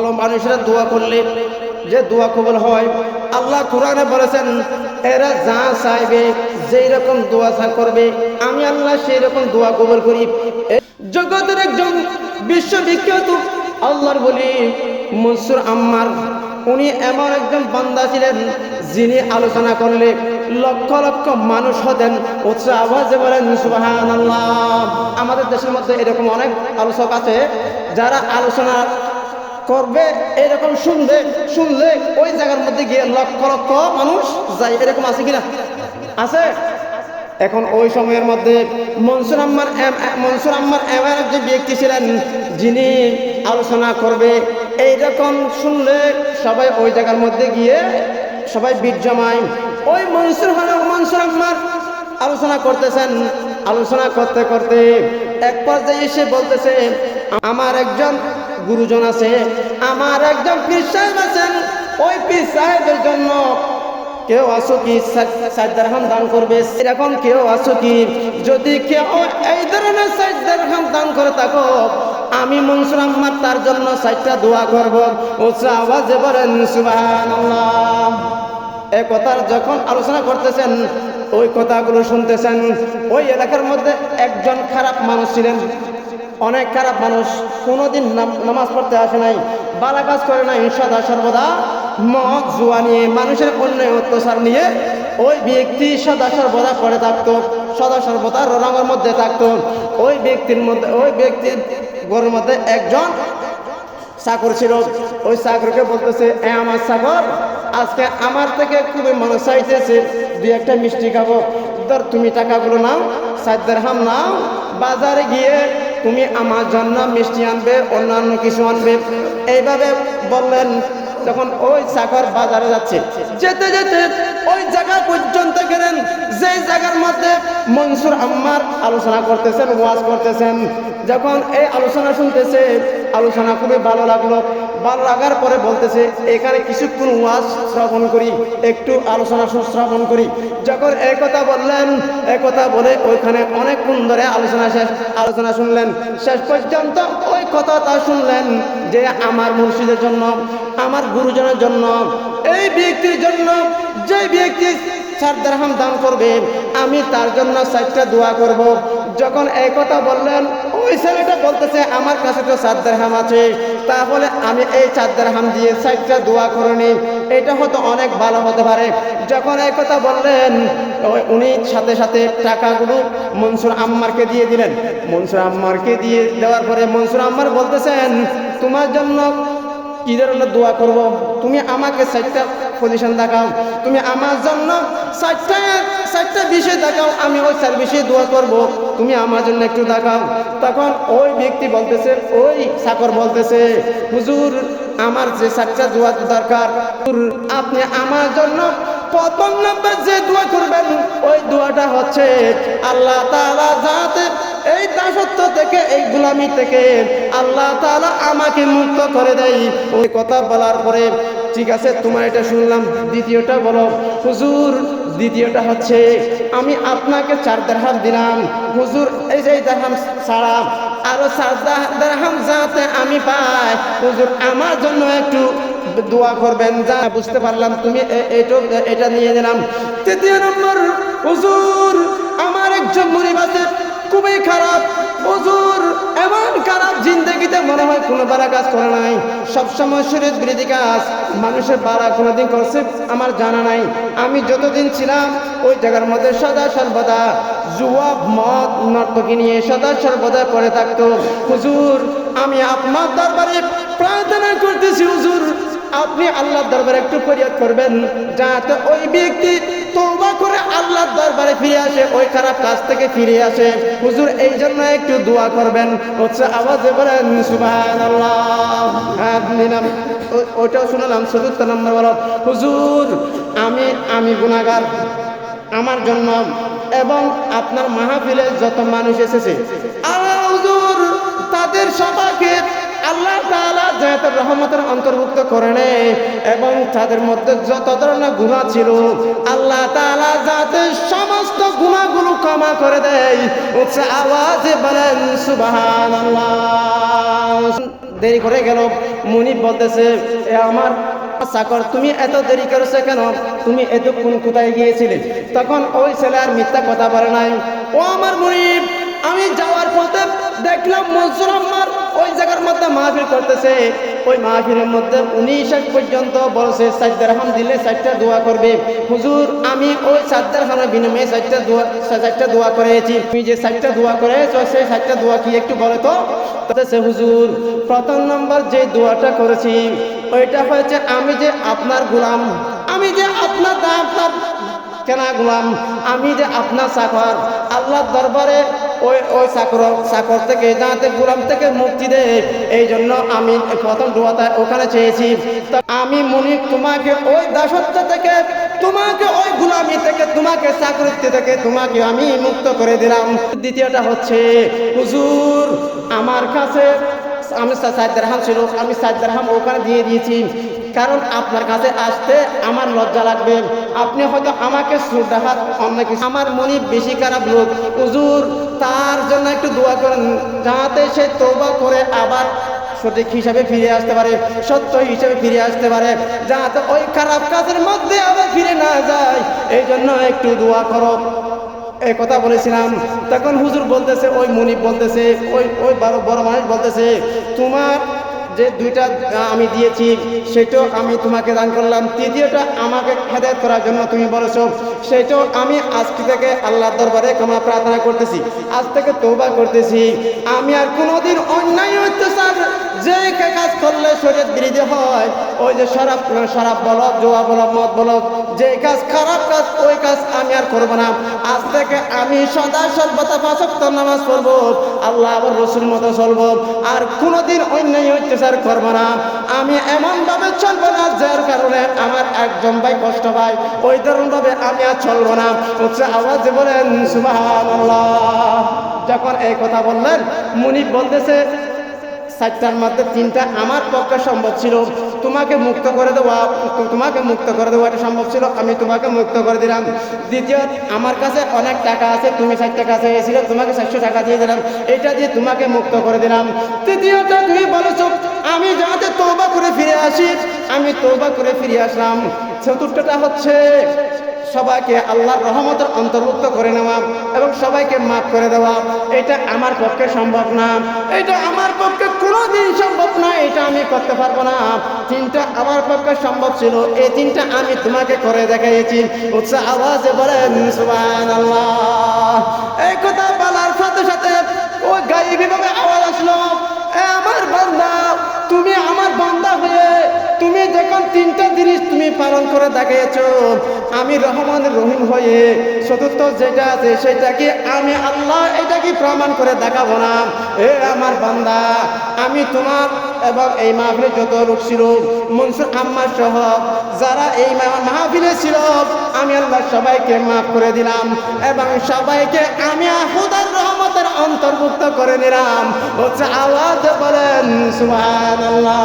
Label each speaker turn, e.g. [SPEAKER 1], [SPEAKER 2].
[SPEAKER 1] ভালো মানুষরা দোয়া করলে যে দোয়া কবুল হয়। আল্লাহ কোরআনে বলেছেন, এরা যা চাইবে, যেই রকম দোয়া করবে আমি আল্লাহ সেই রকম দোয়া কবুল করি। জগতের একজন বিশ্ববিখ্যাত আল্লাহর বলি মনসুর আম্মার, উনি এমন একজন বান্দা ছিলেন যিনি আলোচনা করলে লক্ষ লক্ষ মানুষ হতেন উচ্চ আওয়াজে বলেন সুবহানাল্লাহ। আমাদের দেশের মধ্যে এরকম অনেক আলোচক আছে যারা আলোচনা করবে, এরকম শুনলে ওই জায়গার মধ্যে গিয়ে লক্ষ লক্ষ মানুষ যায়। এরকম আছে কিনা? আছে। এখন ওই সময়ের মধ্যে মনসুর আম্মার এমন একজন ব্যক্তি ছিলেন যিনি আলোচনা করবে, এইরকম শুনলে সবাই ওই জায়গার মধ্যে গিয়ে সবাই বীর জমায়। ওই মনসুর আম্মার আলোচনা করতেছেন, আলোচনা করতে করতে এক পর্যায়ে এসে বলতেছে, আমার একজন গুরুজন আছে, আমার একজন পীর সাহেব আছেন, ওই পীর সাহেবের জন্য কেউ আসো কি 60 দিরহাম দান করবে? এরকম কেউ আসো কি? যদি কেউ এই ধরনের 60 দিরহাম দান করে থাকো, আমি মনসুর আম্মার তার জন্য 60টা দোয়া করব। উচ্চ আওয়াজে বলেন সুবহানাল্লাহ। এই কথা যখন আলোচনা করতেছেন, ওই কথাগুলো শুনতেছেন, ওই এলাকার মধ্যে একজন খারাপ মানুষ ছিলেন, অনেক খারাপ মানুষ, কোনোদিন নামাজ পড়তে আসে নাই, বালা কাজ করে নাই, সদা সর্বদা মদ জুয়া নিয়ে, মানুষের অন্যায় অত্যাচার নিয়ে ওই ব্যক্তি সদা সর্বদা পড়ে থাকতো, সদা সর্বদা রঙের মধ্যে থাকতো। ওই ব্যক্তির ঘরের মধ্যে একজন চাকর ছিল। ওই চাকরকে বলতেছে, আমার চাকর, আজকে আমার থেকে খুবই মনে চাইতেছে 2-1টা মিষ্টি খাবো, ধর তুমি টাকাগুলো নাও, 60 দিরহাম নাও, বাজারে গিয়ে তুমি আমার জন্য মিষ্টি আনবে, অন্যান্য কিছু আনবে। এইভাবে বললেন। তখন ওই চাকর বাজারে যাচ্ছে, যেতে যেতে ওই জায়গা পর্যন্ত গেলেন যে জায়গার মধ্যে মনসুর আম্মার আলোচনা করতেছেন, ওয়াজ করতেছেন। যখন এই আলোচনা শুনতেছে, আলোচনা খুবই ভালো লাগলো। ভালো লাগার পরে বলতেছে, এখানে কিছুক্ষণ ওয়াজ শ্রবণ করি, একটু আলোচনা শ্রবণ করি। যখন এই কথা বললেন, এই কথা বলে ওইখানে অনেকক্ষণ ধরে আলোচনা শুনলেন। শেষ পর্যন্ত ওই কথাটা শুনলেন যে আমার মুর্শিদের জন্য, আমার গুরুজনের জন্য, এই ব্যক্তির জন্য, যে ব্যক্তি 60 দিরহাম দান করবে আমি তার জন্য 60টা দোয়া করব। যখন এই কথা বললেন, ওই ছেলেটা বলতেছে, আমার কাছে তো 60 দিরহাম আছে, তাহলে আমি এই 4 দিরহাম দিয়ে 60টা দোয়া করে নিই, এটা হয়তো অনেক ভালো হতে পারে। যখন এই কথা বললেন, উনি সাথে সাথে টাকাগুলো মনসুর আম্মারকে দিয়ে দিলেন। মনসুর আম্মারকে দিয়ে দেওয়ার পরে মনসুর আম্মার বলতেছেন, তোমার জন্য কি ধরনের দোয়া করব? তুমি আমাকে 60টা পজিশন দেখাও, তুমি আমার জন্য 60টা বিষয় দেখাও, আমি ওই 4 বিষয়ে দোয়া করব, তুমি আমার জন্য একটু দেখাও। তখন ওই ব্যক্তি বলতেছে, ওই চাকর বলতেছে, হুজুর আমার যে 60টা দোয়া দরকার, আপনি আমার জন্য প্রথম নম্বর যে দোয়া করবেন, ওই দোয়াটা হচ্ছে আল্লাহ তাআলা যাতে এই দাসত্ব থেকে, এই গোলামি থেকে আল্লাহ তাআলা আমাকে মুক্ত করে দেয়। ওই কথা বলার পরে, ঠিক আছে তোমার এটা শুনলাম, দ্বিতীয়টা বলো। হুজুর দ্বিতীয়টা হচ্ছে আমি আপনাকে 4 দিরহাম দিলাম, হুজুর এই যে দিরহাম ছাড়া আরো 4 দিরহাম যাতে আমি পাই, হুজুর আমার জন্য একটু দোয়া করবেন। যা বুঝতে পারলাম, তুমি এটা নিয়ে নিলাম। তৃতীয় নম্বর, হুজুর আমার একজন মুরিদ আছে, খুবই খারাপ, হুজুর এমন খারাপ, জিন্দেগিতে মনে হয় কোনো বালা কাজ করে নাই, সবসময় শরীয়ত বিরোধী কাজ, মানুষের বালা কোনোদিন করছে আমার জানা নাই। আমি যতদিন ছিলাম ওই জায়গার মধ্যে সদা সর্বদা জুয়া মদ নর্তকী নিয়ে সদা সর্বদা পড়ে থাকতো। হুজুর আমি আপনার দরবারে প্রার্থনা করতেছি, হুজুর আপনি আল্লাহর দরবারে একটু ফরিয়াদ করবেন যাতে ওই ব্যক্তি তওবা করে আল্লাহর দরবারে ফিরে আসে, ওই খারাপ কাজ থেকে ফিরে আসে। হুজুর এই জন্য একটু দোয়া করবেন। হচ্ছে আওয়াজে বলেন সুবহানাল্লাহ। নিলাম, ওইটাও শুনলাম। ৪র্থ নম্বর বলো, হুজুর আমি গুনাহগার, আমার জন্য এবং আপনার মাহফিলে যত মানুষ এসেছে, আল্লাহ হুজুর তাদের সবাইকে আল্লাহ তাআলা যাতে রহমতের অন্তর্ভুক্ত করে নেয় এবং তাদের মধ্যে যত ধরনের গুনাহ ছিল আল্লাহ তাআলা যাতে সমস্ত গুনাহগুলো ক্ষমা করে দেয়। উচ্চ আওয়াজে বলেন সুবহানাল্লাহ। দেরি করে গেল। মুনিব বলতেছে, এ আমার চাকর, তুমি এত দেরি করেছো কেন? তুমি এতক্ষণ কোথায় গিয়েছিলে? তখন ওই ছেলে আর মিথ্যা কথা বলে নাই। ও আমার মুনিব, আমি যাওয়ার পথে দেখলাম মনসুর আম্মার ওই জায়গার মধ্যে মাহফিল করতেছে। ওই মাহফিলের মধ্যে 19 পর্যন্ত বলছে 4 দিরহাম দিলে 4টা দোয়া করবে। হুজুর, আমি ওই 4 দিরহামের বিনিময়ে 4টা দোয়া করেছি। তুমি যে 4টা দোয়া করেছো, সেই 4টা দোয়া কি একটু বলে তো? বলতেছে, হুজুর, প্রথম নম্বর যে দোয়াটা করেছি ওইটা হয়েছে, আমি যে আপনার গোলাম, আমি যে আপনার কেনা গোলাম, আমি যে আপনার চাকর, আল্লাহর দরবারে ওই চাকর থেকে যাতে গোলাম থেকে মুক্তি দেয়, এই জন্য আমি প্রথম দোয়াটা ওখানে চেয়েছি। আমি মুনিব তোমাকে ওই দাসত্ব থেকে, তোমাকে ওই গোলামি থেকে, তোমাকে চাকরিত্ব থেকে তোমাকে আমি মুক্ত করে দিলাম। দ্বিতীয়টা হচ্ছে, হুজুর, আমার কাছে আমি 4 দিরহাম ছিল, আমি 4 দিরহাম ওখানে দিয়ে দিয়েছি, কারণ আপনার কাছে আসতে আমার লজ্জা লাগবে। আপনি হয়তো আমাকে শ্রদ্ধাহাত অন্য কিছু। আমার মুনিব বেশি খারাপ লোক, হুজুর, তার জন্য একটু দোয়া করেন, যাতে সে তওবা করে আবার সঠিক হিসাবে ফিরে আসতে পারে, সত্য হিসাবে ফিরে আসতে পারে, যাতে ওই খারাপ কাজের মধ্যে আবার ফিরে না যায়। এই জন্য একটু দোয়া করো। এই কথা বলেছিলাম। তখন হুজুর বলতেছে, ওই মুনিব বলতেছে, ওই বড় মানুষ বলতেছে, তোমার যে 2টা আমি দিয়েছি সেটাও আমি তোমাকে দান করলাম, তৃতীয়টা আমাকে হেদায়েত করার জন্য তুমি বলেছো, সেটাও আমি আজকে থেকে আল্লাহর দরবারে ক্ষমা প্রার্থনা করতেছি, আজ থেকে তওবা করতেছি। আমি আর কোনোদিন অন্যায় অত্যাচার যে কাজ করলে শরীয়ত বিরোধী হয়, ওই যে শরাব বলো, জুয়া বলো, মদ বলো, যে কাজ খারাপ কাজ, ওই কাজ আমি আর করবো না। আজ থেকে আমি সদা সর্বদা 5 ওয়াক্ত নামাজ পড়বো, আল্লাহ আবার রসুল মতো চলবো, আর কোনোদিন অন্যায় অত্যাচার করবো না। আমি এমন ভাবে চলবো না যার কারণে আমার একজন ভাই কষ্ট পায়, ওই ধরুন ভাবে আমি আর চলবো না। হচ্ছে আওয়াজে বলেন সুবহানাল্লাহ। যখন এই কথা বললেন, মুনিব বলতেছে, 4টার মধ্যে 3টা আমার পক্ষে সম্ভব ছিল, তোমাকে মুক্ত করে দেওয়া এটা সম্ভব ছিল, আমি তোমাকে মুক্ত করে দিলাম। দ্বিতীয়, আমার কাছে অনেক টাকা আছে, তুমি 4 টাকা চেয়েছিলে, তোমাকে 400 টাকা দিয়ে দিলাম, এটা দিয়ে তোমাকে মুক্ত করে দিলাম। তৃতীয়টা, তুমি বলেছো আমি যাতে তওবা করে ফিরে আসি, আমি তওবা করে ফিরে আসলাম। চতুর্থটা হচ্ছে, সবাইকে আল্লাহর রহমতের অন্তর্ভুক্ত করে নেওয়া এবং সবাইকে মাফ করে দেওয়া। এটা আমার পক্ষে সম্ভব না, এটা আমার পক্ষে কোনোদিন সম্ভব না, এটা আমি করতে পারবো না। 3টা আমার পক্ষে সম্ভব ছিল, এই 3টা আমি তোমাকে করে দেখাইছি। উচ্চ আওয়াজে বলেন সুবহানাল্লাহ। এই কথা বলার সাথে সাথে ওই গায়েবী ভাবে আওয়াজ আসলো, এ আমার বান্দা, তুমি আমার বান্দা হয়ে তুমি যখন 3টা জিনিস তুমি পালন করে দেখিয়েছো, আমি রহমান রহিম হয়ে চতুর্থ যেটা আছে সেটা কি আমি আল্লাহ এটা কি প্রমাণ করে দেখাবো না? এ আমার বান্দা, আমি তোমার এবং এই মাহফিলে যত লোক ছিল, মনসুর আম্মা সহ যারা এই মাহফিলে ছিল, আমি আল্লাহ সবাইকে মাফ করে দিলাম এবং সবাইকে আমি খোদার রহমতের অন্তর্ভুক্ত করে নিলাম। হচ্ছে আওয়াজ বলেন সুবহানাল্লাহ।